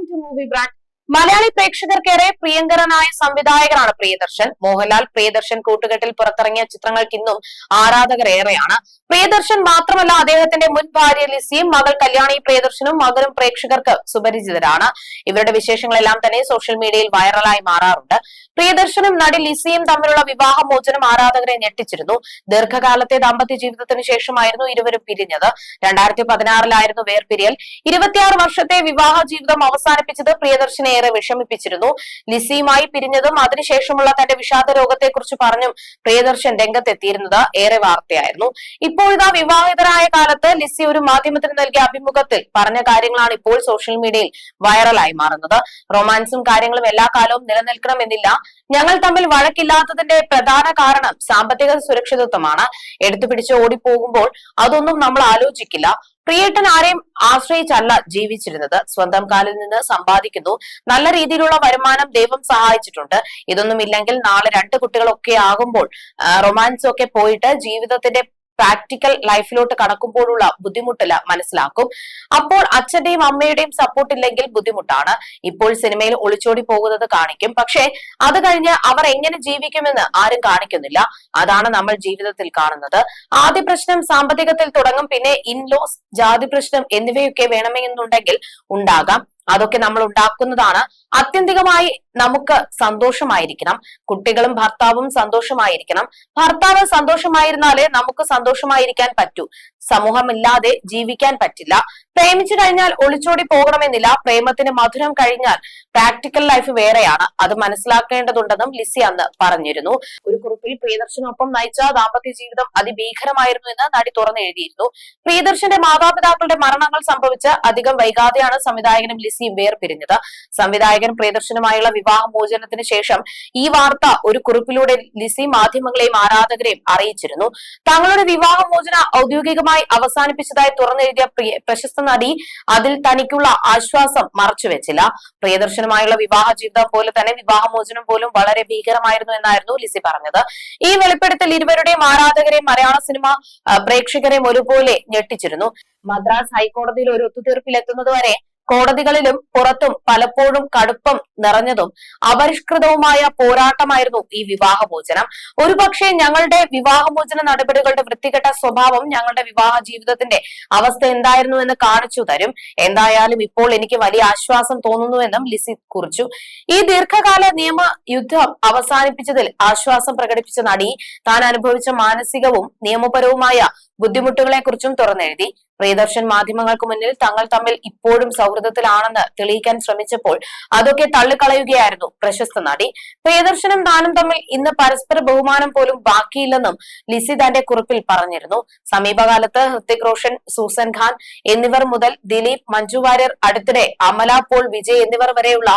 Welcome to movie brand. Malayali പ്രേക്ഷകർക്കേറെ പ്രിയങ്കരനായ സംവിധായകനാണ് പ്രിയദർശൻ. മോഹൻലാൽ പ്രിയദർശൻ കൂട്ടുകെട്ടിൽ പുറത്തിറങ്ങിയ ചിത്രങ്ങൾക്ക് ഇന്നും ആരാധകർ ഏറെയാണ്. പ്രിയദർശൻ മാത്രമല്ല, അദ്ദേഹത്തിന്റെ മുൻ ഭാര്യ ലിസിയും മകൾ കല്യാണി പ്രിയദർശനും മകനും പ്രേക്ഷകർക്ക് സുപരിചിതരാണ്. ഇവരുടെ വിശേഷങ്ങളെല്ലാം തന്നെ സോഷ്യൽ മീഡിയയിൽ വൈറലായി മാറാറുണ്ട്. പ്രിയദർശനും നടി ലിസിയും തമ്മിലുള്ള വിവാഹമോചനം ആരാധകരെ ഞെട്ടിച്ചിരുന്നു. ദീർഘകാലത്തെ ദാമ്പത്യ ജീവിതത്തിന് ശേഷമായിരുന്നു ഇരുവരും പിരിഞ്ഞത്. 2016 വേർപിരിയൽ. 26 വർഷത്തെ വിവാഹ ജീവിതം അവസാനിപ്പിച്ചത് പ്രിയദർശനെ ഏറെ വിഷമിപ്പിച്ചിരുന്നു. ലിസിയുമായി പിരിഞ്ഞതും അതിനുശേഷമുള്ള തന്റെ വിഷാദ രോഗത്തെക്കുറിച്ച് പറഞ്ഞും പ്രിയദർശൻ രംഗത്തെത്തിയിരുന്നത് ഏറെ വാർത്തയായിരുന്നു. ഇപ്പോഴിതാ വിവാഹിതരായ കാലത്ത് ലിസി ഒരു മാധ്യമത്തിന് നൽകിയ അഭിമുഖത്തിൽ പറഞ്ഞ കാര്യങ്ങളാണ് ഇപ്പോൾ സോഷ്യൽ മീഡിയയിൽ വൈറലായി മാറുന്നത്. റൊമാൻസും കാര്യങ്ങളും എല്ലാ കാലവും നിലനിൽക്കണമെന്നില്ല. ഞങ്ങൾ തമ്മിൽ വഴക്കില്ലാത്തതിന്റെ പ്രധാന കാരണം സാമ്പത്തിക സുരക്ഷിതത്വമാണ്. എടുത്തുപിടിച്ച് ഓടിപ്പോകുമ്പോൾ അതൊന്നും നമ്മൾ ആലോചിക്കില്ല. പ്രിയേട്ടൻ ആരെയും ആശ്രയിച്ചല്ല ജീവിച്ചിരുന്നത്. സ്വന്തം കാലിൽ നിന്ന് സമ്പാദിക്കുന്നു. നല്ല രീതിയിലുള്ള വരുമാനം ദൈവം സഹായിച്ചിട്ടുണ്ട്. ഇതൊന്നും ഇല്ലെങ്കിൽ നാളെ 2 കുട്ടികളൊക്കെ ആകുമ്പോൾ റൊമാൻസ് ഒക്കെ പോയിട്ട് ജീവിതത്തിന്റെ പ്രാക്ടിക്കൽ ലൈഫിലോട്ട് കടക്കുമ്പോഴുള്ള ബുദ്ധിമുട്ടില്ല മനസ്സിലാക്കും. അപ്പോൾ അച്ഛന്റെയും അമ്മയുടെയും സപ്പോർട്ട് ഇല്ലെങ്കിൽ ബുദ്ധിമുട്ടാണ്. ഇപ്പോൾ സിനിമയിൽ ഒളിച്ചോടി പോകുന്നത് കാണിക്കും, പക്ഷെ അത് കഴിഞ്ഞ് അവർ എങ്ങനെ ജീവിക്കുമെന്ന് ആരും കാണിക്കുന്നില്ല. അതാണ് നമ്മൾ ജീവിതത്തിൽ കാണുന്നത്. ആദ്യ പ്രശ്നം സാമ്പത്തികത്തിൽ തുടങ്ങും, പിന്നെ ഇൻലോസ്, ജാതി പ്രശ്നം എന്നിവയൊക്കെ വേണമെന്നുണ്ടെങ്കിൽ ഉണ്ടാകാം. അതൊക്കെ നമ്മൾ ഉണ്ടാക്കുന്നതാണ്. ആത്യന്തികമായി നമുക്ക് സന്തോഷമായിരിക്കണം. കുട്ടികളും ഭർത്താവും സന്തോഷമായിരിക്കണം. ഭർത്താവ് സന്തോഷമായിരുന്നാലേ നമുക്ക് സന്തോഷമായിരിക്കാൻ പറ്റൂ. സമൂഹമില്ലാതെ ജീവിക്കാൻ പറ്റില്ല. പ്രേമിച്ചു കഴിഞ്ഞാൽ ഒളിച്ചോടി പോകണമെന്നില്ല. പ്രേമത്തിന് മധുരം കഴിഞ്ഞാൽ പ്രാക്ടിക്കൽ ലൈഫ് വേറെയാണ്. അത് മനസ്സിലാക്കേണ്ടതുണ്ടെന്നും ലിസി അന്ന് പറഞ്ഞിരുന്നു. ഒരു കുറിപ്പിൽ പ്രിയദർശനൊപ്പം നയിച്ച ദാമ്പത്യ ജീവിതം അതിഭീകരമായിരുന്നു എന്ന് നടി തുറന്നെഴുതിയിരുന്നു. പ്രിയദർശന്റെ മാതാപിതാക്കളുടെ മരണങ്ങൾ സംഭവിച്ച് അധികം വൈകാതെയാണ് സംവിധായകനും ലിസിയും വേർപിരിഞ്ഞത്. സംവിധായകൻ പ്രിയദർശനുമായുള്ള വിവാഹമോചനത്തിന് ശേഷം ഈ വാർത്ത ഒരു കുറിപ്പിലൂടെ ലിസി മാധ്യമങ്ങളെയും ആരാധകരെയും അറിയിച്ചിരുന്നു. തങ്ങളുടെ വിവാഹമോചന ഔദ്യോഗികമായി അവസാനിപ്പിച്ചതായി തുറന്നെഴുതിയ പ്രശസ്ത നടി അതിൽ തനിക്കുള്ള ആശ്വാസം മറച്ചുവെച്ചില്ല. പ്രിയദർശനുമായുള്ള വിവാഹ ജീവിതം പോലെ തന്നെ വിവാഹമോചനം പോലും വളരെ ഭീകരമായിരുന്നു എന്നായിരുന്നു ലിസി പറഞ്ഞത്. ഈ വെളിപ്പെടുത്തൽ ഇരുവരുടെയും ആരാധകരെയും മലയാള സിനിമ പ്രേക്ഷകരെയും ഒരുപോലെ ഞെട്ടിച്ചിരുന്നു. മദ്രാസ് ഹൈക്കോടതിയിൽ ഒരു ഒത്തുതീർപ്പിലെത്തുന്നതുവരെ കോടതികളിലും പുറത്തും പലപ്പോഴും കടുപ്പം നിറഞ്ഞതും അപരിഷ്കൃതവുമായ പോരാട്ടമായിരുന്നു ഈ വിവാഹമോചനം. ഒരുപക്ഷെ ഞങ്ങളുടെ വിവാഹമോചന നടപടികളുടെ വൃത്തികെട്ട സ്വഭാവം ഞങ്ങളുടെ വിവാഹ ജീവിതത്തിന്റെ അവസ്ഥ എന്തായിരുന്നു എന്ന് കാണിച്ചു തരും. എന്തായാലും ഇപ്പോൾ എനിക്ക് വലിയ ആശ്വാസം തോന്നുന്നുവെന്നും ലിസി കുറിച്ചു. ഈ ദീർഘകാല നിയമ യുദ്ധം അവസാനിപ്പിച്ചതിൽ ആശ്വാസം പ്രകടിപ്പിച്ച നടി താൻ അനുഭവിച്ച മാനസികവും നിയമപരവുമായ ബുദ്ധിമുട്ടുകളെ കുറിച്ചും തുറന്നെഴുതി. പ്രിയദർശൻ മാധ്യമങ്ങൾക്ക് മുന്നിൽ തങ്ങൾ തമ്മിൽ ഇപ്പോഴും സൗഹൃദത്തിലാണെന്ന് തെളിയിക്കാൻ ശ്രമിച്ചപ്പോൾ അതൊക്കെ തള്ളിക്കളയുകയായിരുന്നു പ്രശസ്ത നടി. പ്രിയദർശനും താനും തമ്മിൽ ഇന്ന് പരസ്പര ബഹുമാനം പോലും ബാക്കിയില്ലെന്നും ലിസി തന്റെ കുറിപ്പിൽ പറഞ്ഞിരുന്നു. സമീപകാലത്ത് ഹൃത്തിക് റോഷൻ, സൂസൻ ഖാൻ എന്നിവർ മുതൽ ദിലീപ്, മഞ്ജു വാര്യർ, അടുത്തിടെ അമല പോൾ, വിജയ് എന്നിവർ വരെയുള്ള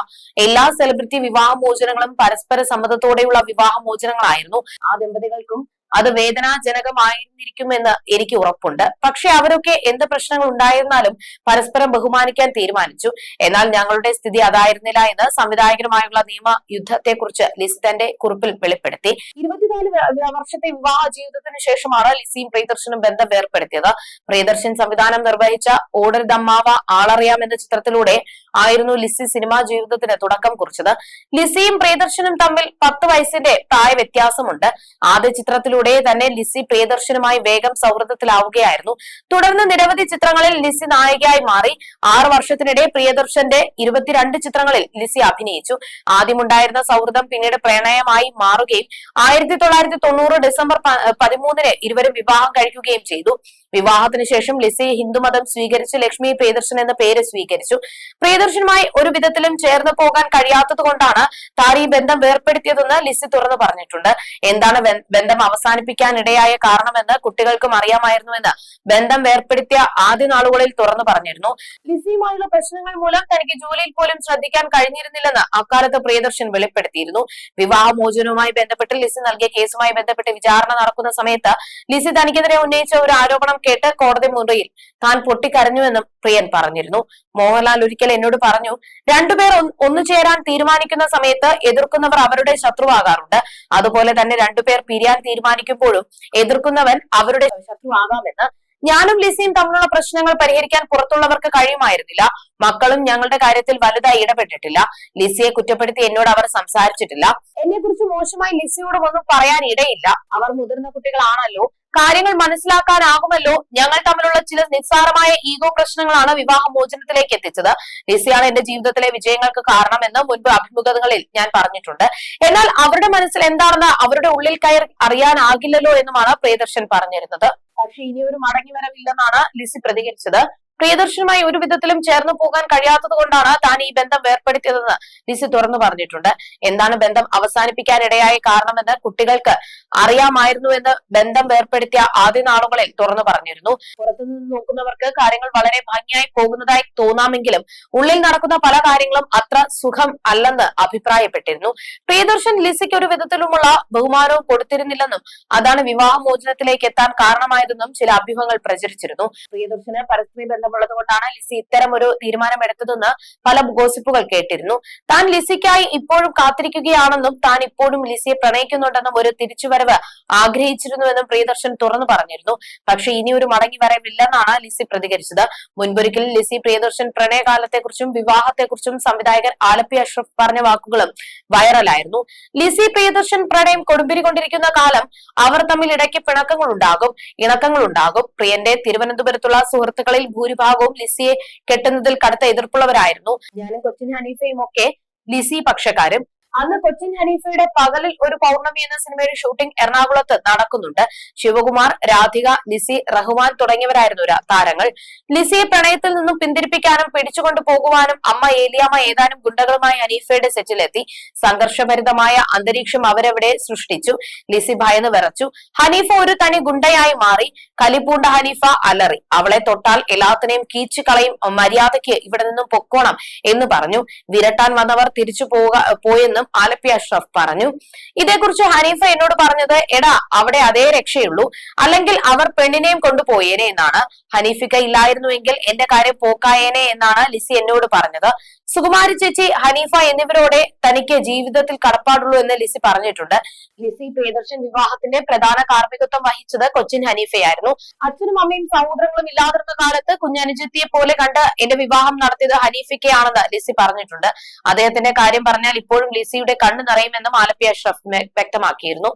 എല്ലാ സെലിബ്രിറ്റി വിവാഹമോചനങ്ങളും പരസ്പര സമ്മതത്തോടെയുള്ള വിവാഹമോചനങ്ങളായിരുന്നു. ആ ദമ്പതികൾക്കും അത് വേദനാജനകമായിരുന്നിരിക്കുമെന്ന് എനിക്ക് ഉറപ്പുണ്ട്. പക്ഷെ അവരൊക്കെ എന്ത് പ്രശ്നങ്ങൾ ഉണ്ടായിരുന്നാലും പരസ്പരം ബഹുമാനിക്കാൻ തീരുമാനിച്ചു. എന്നാൽ ഞങ്ങളുടെ സ്ഥിതി അതായിരുന്നില്ല എന്ന് സംവിധായകനുമായുള്ള നിയമ യുദ്ധത്തെക്കുറിച്ച് ലിസി തന്റെ കുറിപ്പിൽ വെളിപ്പെടുത്തി. 24 വർഷത്തെ വിവാഹ ജീവിതത്തിന് ശേഷമാണ് ലിസിയും പ്രിയദർശനും ബന്ധം വേർപ്പെടുത്തിയത്. പ്രിയദർശൻ സംവിധാനം നിർവഹിച്ച ഓടർ ദമ്മാവ ആളറിയാം എന്ന ചിത്രത്തിലൂടെ ആയിരുന്നു ലിസി സിനിമാ ജീവിതത്തിന് തുടക്കം കുറിച്ചത്. ലിസിയും പ്രിയദർശനും തമ്മിൽ 10 വയസ്സിന്റെ പ്രായ വ്യത്യാസമുണ്ട്. ആദ്യ ചിത്രത്തിലൂടെ തന്നെ ലിസി പ്രിയദർശനുമായി വേഗം സൗഹൃദത്തിലാവുകയായിരുന്നു. തുടർന്ന് നിരവധി ചിത്രങ്ങളിൽ ലിസി നായികയായി മാറി. 6 വർഷത്തിനിടെ പ്രിയദർശന്റെ 22 ചിത്രങ്ങളിൽ ലിസി അഭിനയിച്ചു. ആദ്യമുണ്ടായിരുന്ന സൗഹൃദം പിന്നീട് പ്രണയമായി മാറുകയും 1990 ഡിസംബർ 13 ഇരുവരും വിവാഹം കഴിക്കുകയും ചെയ്തു. വിവാഹത്തിന് ശേഷം ലിസി ഹിന്ദുമതം സ്വീകരിച്ച് ലക്ഷ്മി പ്രിയദർശൻ എന്ന പേര് സ്വീകരിച്ചു. പ്രിയദർശനുമായി ഒരു വിധത്തിലും ചേർന്ന് പോകാൻ കഴിയാത്തത് കൊണ്ടാണ് താൻ ഈ ബന്ധം വേർപ്പെടുത്തിയതെന്ന് ലിസി തുറന്നു പറഞ്ഞിട്ടുണ്ട്. എന്താണ് ബന്ധം അവസാനിപ്പിക്കാനിടയായ കാരണമെന്ന് കുട്ടികൾക്കും അറിയാമായിരുന്നുവെന്ന് ബന്ധം വേർപ്പെടുത്തിയ ആദ്യ നാളുകളിൽ തുറന്നു പറഞ്ഞിരുന്നു. ലിസിയുമായുള്ള പ്രശ്നങ്ങൾ മൂലം തനിക്ക് ജോലിയിൽ പോലും ശ്രദ്ധിക്കാൻ കഴിഞ്ഞിരുന്നില്ലെന്ന് അക്കാലത്ത് പ്രിയദർശൻ വെളിപ്പെടുത്തിയിരുന്നു. വിവാഹമോചനവുമായി ബന്ധപ്പെട്ട് ലിസി നൽകിയ കേസുമായി ബന്ധപ്പെട്ട് വിചാരണ നടക്കുന്ന സമയത്ത് ലിസി തനിക്കെതിരെ ഉന്നയിച്ച ഒരു ആരോപണം കേട്ട് കോടതി മുറിയിൽ താൻ പൊട്ടിക്കരഞ്ഞുവെന്നും പ്രിയൻ പറഞ്ഞിരുന്നു. മോഹൻലാൽ ഒരിക്കൽ എന്നോട് പറഞ്ഞു, രണ്ടുപേർ ഒന്നു ചേരാൻ തീരുമാനിക്കുന്ന സമയത്ത് എതിർക്കുന്നവർ അവരുടെ ശത്രുവാകാറുണ്ട്. അതുപോലെ തന്നെ രണ്ടുപേർ പിരിയാൻ തീരുമാനിക്കുമ്പോഴും എതിർക്കുന്നവൻ അവരുടെ ശത്രുവാകാമെന്ന്. ഞാനും ലിസിയും തമ്മിലുള്ള പ്രശ്നങ്ങൾ പരിഹരിക്കാൻ പുറത്തുള്ളവർക്ക് കഴിയുമായിരുന്നില്ല. മക്കളും ഞങ്ങളുടെ കാര്യത്തിൽ വലുതായി ഇടപെട്ടിട്ടില്ല. ലിസിയെ കുറ്റപ്പെടുത്തി എന്നോട് അവർ സംസാരിച്ചിട്ടില്ല. എന്നെ കുറിച്ച് മോശമായി ലിസിയോടും ഒന്നും പറയാൻ ഇടയില്ല. അവർ മുതിർന്ന കുട്ടികളാണല്ലോ, കാര്യങ്ങൾ മനസ്സിലാക്കാനാകുമല്ലോ. ഞങ്ങൾ തമ്മിലുള്ള ചില നിസ്സാരമായ ഈഗോ പ്രശ്നങ്ങളാണ് വിവാഹമോചനത്തിലേക്ക് എത്തിച്ചത്. ലിസിയാണ് എന്റെ ജീവിതത്തിലെ വിജയങ്ങൾക്ക് കാരണമെന്ന് മുൻപ് അഭിമുഖങ്ങളിൽ ഞാൻ പറഞ്ഞിട്ടുണ്ട്. എന്നാൽ അവരുടെ മനസ്സിൽ എന്താണെന്ന് അവരുടെ ഉള്ളിൽ കയറി അറിയാനാകില്ലല്ലോ എന്നുമാണ് പ്രിയദർശൻ പറഞ്ഞിരുന്നത്. പക്ഷെ ഇനിയൊരു മടങ്ങിവരവില്ലെന്നാണ് ലിസി പ്രതികരിച്ചത്. പ്രിയദർശനുമായി ഒരു വിധത്തിലും ചേർന്നു പോകാൻ കഴിയാത്തത് കൊണ്ടാണ് താൻ ഈ ബന്ധം വേർപ്പെടുത്തിയതെന്ന് ലിസി തുറന്നു പറഞ്ഞിട്ടുണ്ട്. എന്താണ് ബന്ധം അവസാനിപ്പിക്കാനിടയായ കാരണമെന്ന് കുട്ടികൾക്ക് അറിയാമായിരുന്നുവെന്ന് ബന്ധം വേർപ്പെടുത്തിയ ആദ്യ നാളുകളിൽ തുറന്നു പറഞ്ഞിരുന്നു. പുറത്തുനിന്ന് നോക്കുന്നവർക്ക് കാര്യങ്ങൾ വളരെ ഭംഗിയായി പോകുന്നതായി തോന്നാമെങ്കിലും ഉള്ളിൽ നടക്കുന്ന പല കാര്യങ്ങളും അത്ര സുഖം അല്ലെന്ന് അഭിപ്രായപ്പെട്ടിരുന്നു. പ്രിയദർശൻ ലിസിക്ക് ഒരു വിധത്തിലുമുള്ള ബഹുമാനവും കൊടുത്തിരുന്നില്ലെന്നും അതാണ് വിവാഹമോചനത്തിലേക്ക് എത്താൻ കാരണമായതെന്നും ചില അഭ്യൂഹങ്ങൾ പ്രചരിച്ചിരുന്നു. പ്രിയദർശന് പരസ്പര ബന്ധമുള്ളത് കൊണ്ടാണ് ലിസി ഇത്തരം ഒരു തീരുമാനമെടുത്തതെന്ന് പല ഗോസിപ്പുകൾ കേട്ടിരുന്നു. താൻ ലിസിക്കായി ഇപ്പോഴും കാത്തിരിക്കുകയാണെന്നും താൻ ഇപ്പോഴും ലിസിയെ പ്രണയിക്കുന്നുണ്ടെന്നും ഒരു തിരിച്ചുവരവ് ആഗ്രഹിച്ചിരുന്നുവെന്നും പ്രിയദർശൻ തുറന്നു പറഞ്ഞിരുന്നു. പക്ഷെ ഇനിയൊരു മടങ്ങി വരവില്ലെന്നാണ് ലിസി പ്രതികരിച്ചത്. മുൻപൊരിക്കൽ ലിസി പ്രിയദർശൻ പ്രണയകാലത്തെക്കുറിച്ചും വിവാഹത്തെക്കുറിച്ചും സംവിധായകൻ ആലപ്പി അഷ്റഫ് പറഞ്ഞ വാക്കുകളും വൈറലായിരുന്നു. ലിസി പ്രിയദർശൻ പ്രണയം കൊടുമ്പിരി കൊണ്ടിരിക്കുന്ന കാലം അവർ തമ്മിൽ ഇടയ്ക്ക് പിണക്കങ്ങളുണ്ടാകും, ഇണക്കങ്ങളുണ്ടാകും. പ്രിയന്റെ തിരുവനന്തപുരത്തുള്ള സുഹൃത്തുക്കളിൽ ഭൂരിഭാഗവും ലിസിയെ കെട്ടുന്നതിൽ കടുത്ത എതിർപ്പുള്ളവരായിരുന്നു. ഞാനും കൊച്ചിൻ ഹനീഫയും ഒക്കെ ലിസി പക്ഷക്കാരും. അന്ന് കൊച്ചിൻ ഹനീഫയുടെ പകലിൽ ഒരു പൗർണമി എന്ന സിനിമയുടെ ഷൂട്ടിംഗ് എറണാകുളത്ത് നടക്കുന്നുണ്ട്. ശിവകുമാർ, രാധിക, ലിസി, റഹ്മാൻ തുടങ്ങിയവരായിരുന്നു താരങ്ങൾ. ലിസിയെ പ്രണയത്തിൽ നിന്നും പിന്തിരിപ്പിക്കാനും പിടിച്ചുകൊണ്ടു പോകുവാനും അമ്മ ഏലിയാമ്മ ഏതാനും ഗുണ്ടകളുമായി ഹനീഫയുടെ സെറ്റിലെത്തി. സംഘർഷഭരിതമായ അന്തരീക്ഷം അവരവിടെ സൃഷ്ടിച്ചു. ലിസി ഭയന്ന് വിറച്ചു. ഹനീഫ ഒരു തനി ഗുണ്ടയായി മാറി. കലിപൂണ്ട ഹനീഫ അലറി. അവളെ തൊട്ടാൽ എല്ലാത്തിനെയും കീച്ചു കളയും, മര്യാദയ്ക്ക് ഇവിടെ നിന്നും പൊക്കോണം എന്ന് പറഞ്ഞു. വിരട്ടാൻ വന്നവർ തിരിച്ചു പോയെന്ന് ആലപ്പി അഷ്റഫ് പറഞ്ഞു. ഇതേക്കുറിച്ച് ഹനീഫ എന്നോട് പറഞ്ഞത്, എടാ അവിടെ അതേ രക്ഷയുള്ളൂ, അല്ലെങ്കിൽ അവർ പെണ്ണിനെയും കൊണ്ടുപോയേനെ എന്നാണ്. ഹനീഫിക്ക ഇല്ലായിരുന്നുവെങ്കിൽ എന്റെ കാര്യം പോക്കായേനെ എന്നാണ് ലിസി എന്നോട് പറഞ്ഞത്. സുകുമാരി ചേച്ചി, ഹനീഫ എന്നിവരോടെ തനിക്ക് ജീവിതത്തിൽ കടപ്പാടുള്ളൂ എന്ന് ലിസി പറഞ്ഞിട്ടുണ്ട്. ലിസി പ്രിയദർശൻ വിവാഹത്തിന്റെ പ്രധാന കാർമ്മികത്വം വഹിച്ചത് കൊച്ചിൻ ഹനീഫയായിരുന്നു. അച്ഛനും അമ്മയും സഹോദരങ്ങളും ഇല്ലാതിരുന്ന കാലത്ത് കുഞ്ഞനുജത്തിയെ പോലെ കണ്ട് എന്റെ വിവാഹം നടത്തിയത് ഹനീഫയ്ക്കാണെന്ന് ലിസി പറഞ്ഞിട്ടുണ്ട്. അദ്ദേഹത്തിന്റെ കാര്യം പറഞ്ഞാൽ ഇപ്പോഴും ലിസിയുടെ കണ്ണു നിറയുമെന്നും ആലപ്പി അഷ്റഫ് വ്യക്തമാക്കിയിരുന്നു.